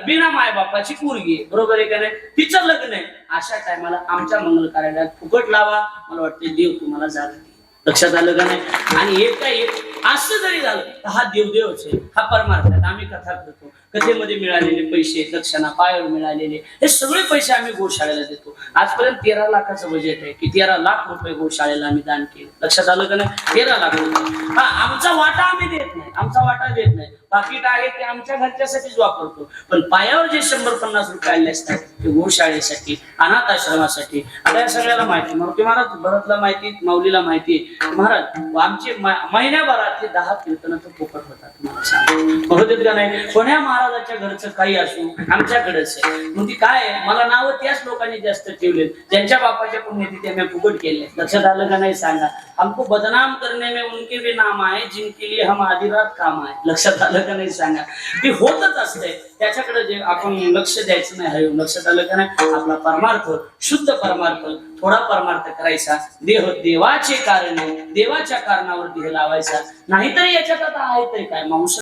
बिना माय बापाची पोरगी आहे, बरोबर आहे का नाही, तिचं लग्न आहे, अशा टायमाला आमच्या मंगल कार्यालयात फुकट लावा. मला वाटतं देव तुम्हाला जागा देईल. लक्षात आलं का नाही? आणि एक असं जरी झालं तर हा देवदेवच आहे, हा परमार्थ आहे. आम्ही कथा करतो, कथेमध्ये मिळालेले पैसे, दक्षिणा, पायावर मिळालेले हे सगळे पैसे आम्ही गोशाळेला देतो. आजपर्यंत 13 लाखाचं बजेट आहे की 13 लाख रुपये गोशाळेला आम्ही दान केले. लक्षात आलं का नाही? 13 लाख रुपये. हा, आमचा वाटा आम्ही देत नाही, आमचा वाटा देत नाही. पाकिट आहे ते आमच्या घरच्यासाठीच वापरतो. पण पायावर जे 100-50 रुपये आले असतात ते गोशाळेसाठी, अनाथ आश्रमासाठी. आता या सगळ्याला माहिती, मग महाराज भरतला माहिती, माऊलीला माहिती. महाराज आमचे महिन्याभरातले 10 कीर्तन तर फुकट होतात. तुम्हाला सांग बरोबर का नाही? कोण्या महाराजाच्या घरचं काही असू, आमच्याकडेच आहे. मग ती काय, मला नाव त्याच लोकांनी जास्त ठेवले ज्यांच्या बापाच्या पुण्यतिथी मी फुकट केले. लक्षात आलं का नाही? सांगा. हमको बदनाम करने में उनके भी नाम आहे जिनके लिए हम आधी रात काम आहे. लक्षात आलं का नाही? सांगा. ती होतच असते, त्याच्याकडे जे आपण लक्ष द्यायचं नाही. हवे लक्षात आलं का नाही? आपला परमार्थ, शुद्ध परमार्थ, थोडा परमार्थ करायचा. देवाचे कारण, देवाच्या कारणावर देह लावायचा. नाहीतरी याच्यात आता आहे तरी काय मांस